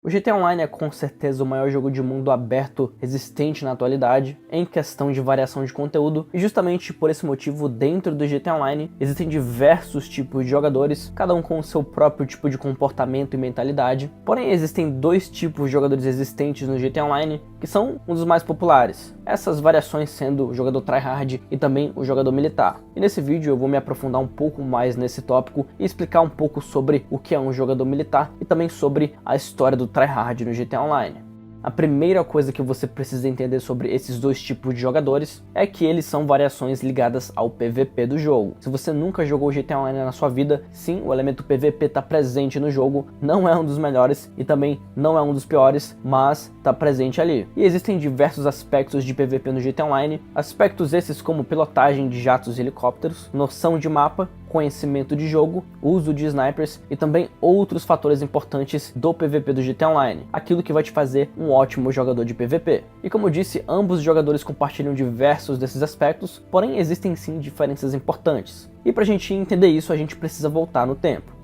O GTA Online é com certeza o maior jogo de mundo aberto existente na atualidade, em questão de variação de conteúdo, e justamente por esse motivo, dentro do GTA Online, existem diversos tipos de jogadores, cada um com o seu próprio tipo de comportamento e mentalidade. Porém, existem dois tipos de jogadores existentes no GTA Online, que são um dos mais populares. Essas variações sendo o jogador tryhard e também o jogador militar. E nesse vídeo eu vou me aprofundar um pouco mais nesse tópico e explicar um pouco sobre o que é um jogador militar e também sobre a história do tryhard no GTA Online. A primeira coisa que você precisa entender sobre esses dois tipos de jogadores é que eles são variações ligadas ao PVP do jogo. Se você nunca jogou GTA Online na sua vida, sim, o elemento PVP está presente no jogo, não é um dos melhores e também não é um dos piores, mas está presente ali. E existem diversos aspectos de PVP no GTA Online, aspectos esses como pilotagem de jatos e helicópteros, noção de mapa, conhecimento de jogo, uso de snipers e também outros fatores importantes do PVP do GTA Online, aquilo que vai te fazer um ótimo jogador de PVP. E como eu disse, ambos os jogadores compartilham diversos desses aspectos, porém existem sim diferenças importantes. E pra gente entender isso, a gente precisa voltar no tempo.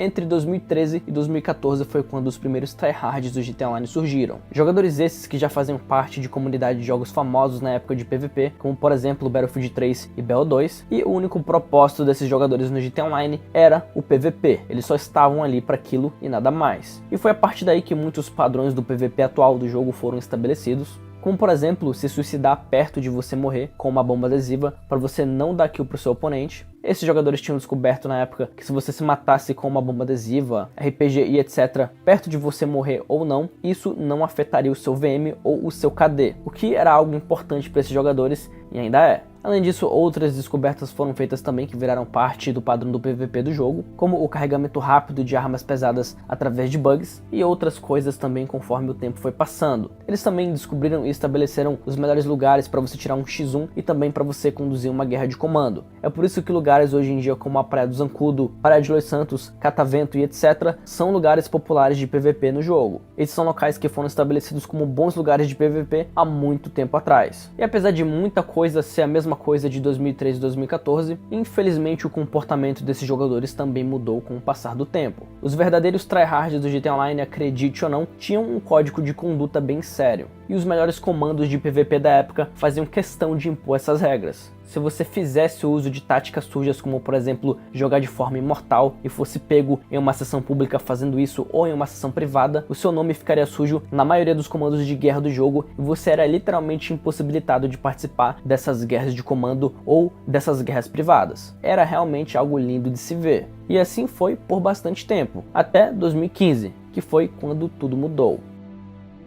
Entre 2013 e 2014 foi quando os primeiros tryhards do GTA Online surgiram. Jogadores esses que já faziam parte de comunidade de jogos famosos na época de PVP, como por exemplo Battlefield 3 e BO2, e o único propósito desses jogadores no GTA Online era o PVP, eles só estavam ali para aquilo e nada mais. E foi a partir daí que muitos padrões do PVP atual do jogo foram estabelecidos, como por exemplo se suicidar perto de você morrer com uma bomba adesiva para você não dar kill pro seu oponente. Esses jogadores tinham descoberto na época que se você se matasse com uma bomba adesiva, RPG e etc, perto de você morrer ou não, isso não afetaria o seu VM ou o seu KD, o que era algo importante para esses jogadores e ainda é. Além disso, outras descobertas foram feitas também que viraram parte do padrão do PVP do jogo, como o carregamento rápido de armas pesadas através de bugs e outras coisas também conforme o tempo foi passando. Eles também descobriram e estabeleceram os melhores lugares para você tirar um X1 e também para você conduzir uma guerra de comando. É por isso que lugares hoje em dia como a Praia do Zancudo, Praia de Los Santos, Catavento e etc são lugares populares de PVP no jogo. Esses são locais que foram estabelecidos como bons lugares de PVP há muito tempo atrás. E apesar de muita coisa ser a mesma coisa de 2013 e 2014, infelizmente o comportamento desses jogadores também mudou com o passar do tempo. Os verdadeiros tryhards do GTA Online, acredite ou não, tinham um código de conduta bem sério, e os melhores comandos de PVP da época faziam questão de impor essas regras. Se você fizesse o uso de táticas sujas, como por exemplo jogar de forma imortal e fosse pego em uma sessão pública fazendo isso ou em uma sessão privada, o seu nome ficaria sujo na maioria dos comandos de guerra do jogo e você era literalmente impossibilitado de participar dessas guerras de comando ou dessas guerras privadas. Era realmente algo lindo de se ver. E assim foi por bastante tempo, até 2015, que foi quando tudo mudou.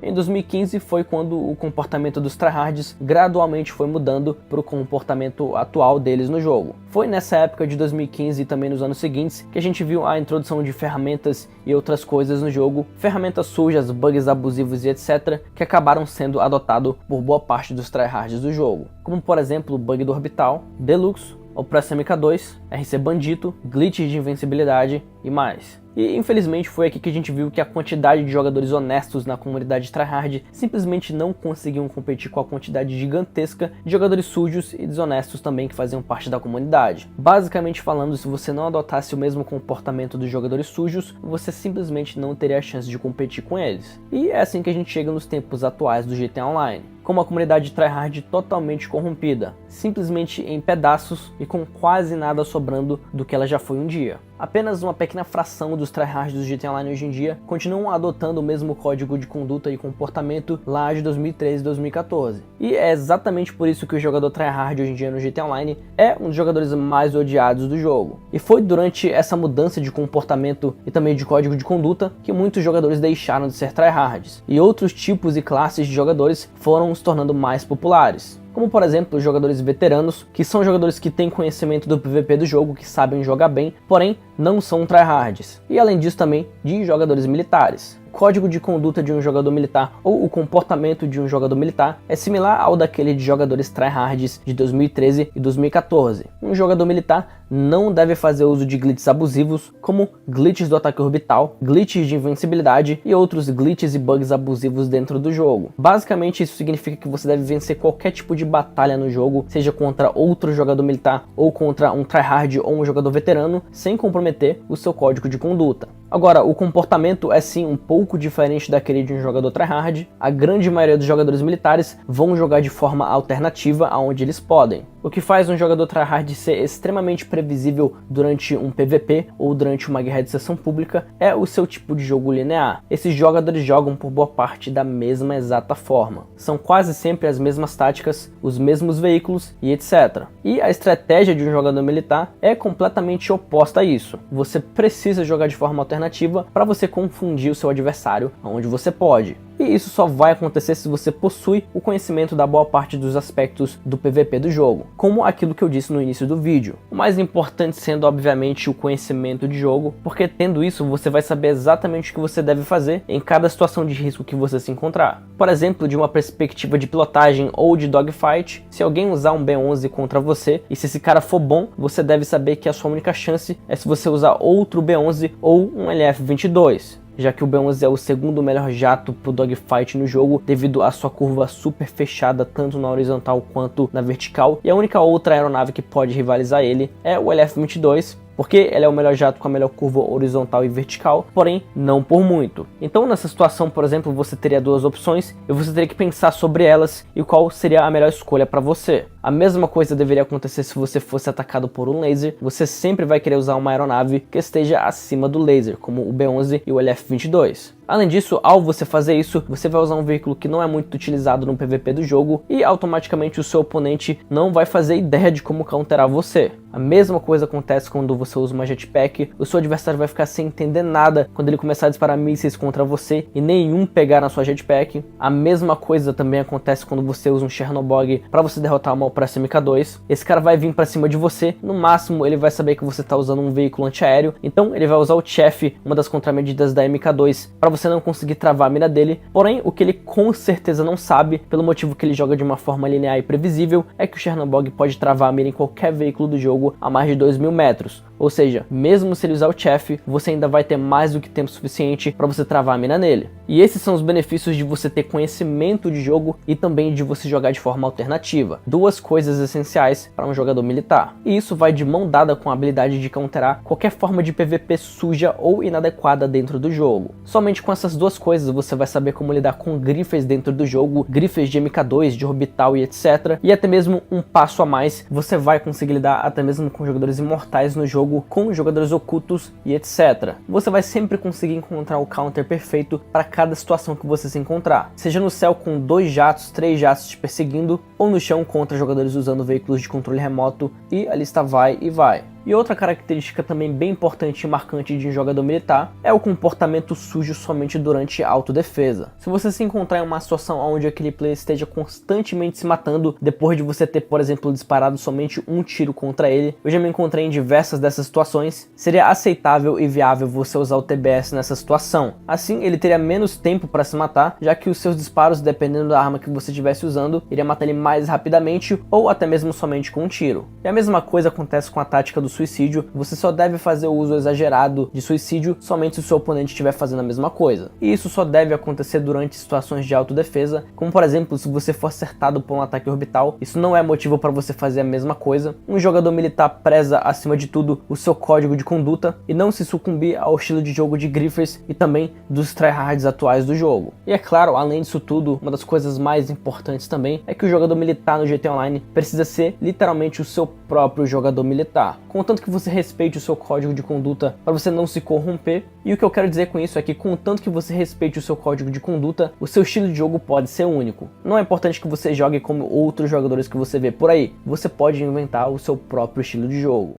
Em 2015 foi quando o comportamento dos tryhards gradualmente foi mudando para o comportamento atual deles no jogo. Foi nessa época de 2015 e também nos anos seguintes que a gente viu a introdução de ferramentas e outras coisas no jogo, ferramentas sujas, bugs abusivos e etc, que acabaram sendo adotados por boa parte dos tryhards do jogo, como por exemplo o bug do Orbital, Deluxe, Operação MK2, RC Bandito, glitches de invencibilidade e mais. E infelizmente foi aqui que a gente viu que a quantidade de jogadores honestos na comunidade tryhard simplesmente não conseguiam competir com a quantidade gigantesca de jogadores sujos e desonestos também que faziam parte da comunidade. Basicamente falando, se você não adotasse o mesmo comportamento dos jogadores sujos, você simplesmente não teria a chance de competir com eles. E é assim que a gente chega nos tempos atuais do GTA Online, com uma comunidade tryhard totalmente corrompida, simplesmente em pedaços e com quase nada sobrando do que ela já foi um dia. Apenas uma pequena fração dos tryhards do GTA Online hoje em dia continuam adotando o mesmo código de conduta e comportamento lá de 2013 e 2014. E é exatamente por isso que o jogador tryhard hoje em dia no GTA Online é um dos jogadores mais odiados do jogo. E foi durante essa mudança de comportamento e também de código de conduta que muitos jogadores deixaram de ser tryhards, e outros tipos e classes de jogadores foram se tornando mais populares. Como por exemplo os jogadores veteranos, que são jogadores que têm conhecimento do PVP do jogo, que sabem jogar bem, porém não são tryhards. E além disso também de jogadores militares, código de conduta de um jogador militar ou o comportamento de um jogador militar é similar ao daquele de jogadores tryhards de 2013 e 2014. Um jogador militar não deve fazer uso de glitches abusivos, como glitches do ataque orbital, glitches de invencibilidade e outros glitches e bugs abusivos dentro do jogo. Basicamente, isso significa que você deve vencer qualquer tipo de batalha no jogo, seja contra outro jogador militar ou contra um tryhard ou um jogador veterano, sem comprometer o seu código de conduta. Agora, o comportamento é sim um pouco diferente daquele de um jogador tryhard. A grande maioria dos jogadores militares vão jogar de forma alternativa aonde eles podem, o que faz um jogador tryhard ser extremamente previsível durante um PVP ou durante uma guerra de seção pública é o seu tipo de jogo linear. Esses jogadores jogam por boa parte da mesma exata forma. São quase sempre as mesmas táticas, os mesmos veículos e etc. E a estratégia de um jogador militar é completamente oposta a isso. Você precisa jogar de forma alternativa para você confundir o seu adversário onde você pode. E isso só vai acontecer se você possui o conhecimento da boa parte dos aspectos do PVP do jogo, como aquilo que eu disse no início do vídeo. O mais importante sendo, obviamente, o conhecimento de jogo, porque tendo isso você vai saber exatamente o que você deve fazer em cada situação de risco que você se encontrar. Por exemplo, de uma perspectiva de pilotagem ou de dogfight, se alguém usar um B11 contra você, e se esse cara for bom, você deve saber que a sua única chance é se você usar outro B11 ou um LF-22. Já que o B11 é o segundo melhor jato pro dogfight no jogo, devido à sua curva super fechada tanto na horizontal quanto na vertical, e a única outra aeronave que pode rivalizar ele é o LF-22, porque ele é o melhor jato com a melhor curva horizontal e vertical, porém não por muito. Então nessa situação, por exemplo, você teria duas opções e você teria que pensar sobre elas e qual seria a melhor escolha para você. A mesma coisa deveria acontecer se você fosse atacado por um laser. Você sempre vai querer usar uma aeronave que esteja acima do laser, como o B11 e o LF-22. Além disso, ao você fazer isso, você vai usar um veículo que não é muito utilizado no PVP do jogo e automaticamente o seu oponente não vai fazer ideia de como counterar você. A mesma coisa acontece quando você usa uma jetpack, o seu adversário vai ficar sem entender nada quando ele começar a disparar mísseis contra você e nenhum pegar na sua jetpack. A mesma coisa também acontece quando você usa um Chernobog para você derrotar uma Operação MK2. Esse cara vai vir para cima de você, no máximo ele vai saber que você está usando um veículo antiaéreo, então ele vai usar o Chaff, uma das contramedidas da MK2, para você não conseguir travar a mira dele. Porém, o que ele com certeza não sabe, pelo motivo que ele joga de uma forma linear e previsível, é que o Chernobog pode travar a mira em qualquer veículo do jogo a mais de 2.000 metros. Ou seja, mesmo se ele usar o Chaff, você ainda vai ter mais do que tempo suficiente para você travar a mira nele. E esses são os benefícios de você ter conhecimento de jogo e também de você jogar de forma alternativa. Duas coisas essenciais para um jogador militar. E isso vai de mão dada com a habilidade de counterar qualquer forma de PVP suja ou inadequada dentro do jogo. Somente com essas duas coisas você vai saber como lidar com grifes dentro do jogo, grifes de MK2, de orbital e etc. E até mesmo um passo a mais, você vai conseguir lidar até mesmo com jogadores imortais no jogo, com jogadores ocultos e etc. Você vai sempre conseguir encontrar o counter perfeito para cada situação que você se encontrar. Seja no céu com 2 jatos, 3 jatos te perseguindo, ou no chão contra jogadores usando veículos de controle remoto, e a lista vai e vai. E outra característica também bem importante e marcante de um jogador militar é o comportamento sujo somente durante a autodefesa. Se você se encontrar em uma situação onde aquele player esteja constantemente se matando depois de você ter, por exemplo, disparado somente um tiro contra ele, eu já me encontrei em diversas dessas situações, seria aceitável e viável você usar o TBS nessa situação. Assim, ele teria menos tempo para se matar, já que os seus disparos, dependendo da arma que você estivesse usando, iria matar ele mais rapidamente ou até mesmo somente com um tiro. E a mesma coisa acontece com a tática do suicídio. Você só deve fazer o uso exagerado de suicídio somente se o seu oponente estiver fazendo a mesma coisa. E isso só deve acontecer durante situações de autodefesa, como por exemplo, se você for acertado por um ataque orbital, isso não é motivo para você fazer a mesma coisa. Um jogador militar preza, acima de tudo, o seu código de conduta e não se sucumbir ao estilo de jogo de griffers e também dos tryhards atuais do jogo. E é claro, além disso tudo, uma das coisas mais importantes também é que o jogador militar no GTA Online precisa ser literalmente o seu próprio jogador militar, contanto que você respeite o seu código de conduta para você não se corromper. E o que eu quero dizer com isso é que, contanto que você respeite o seu código de conduta, o seu estilo de jogo pode ser único. Não é importante que você jogue como outros jogadores que você vê por aí, você pode inventar o seu próprio estilo de jogo.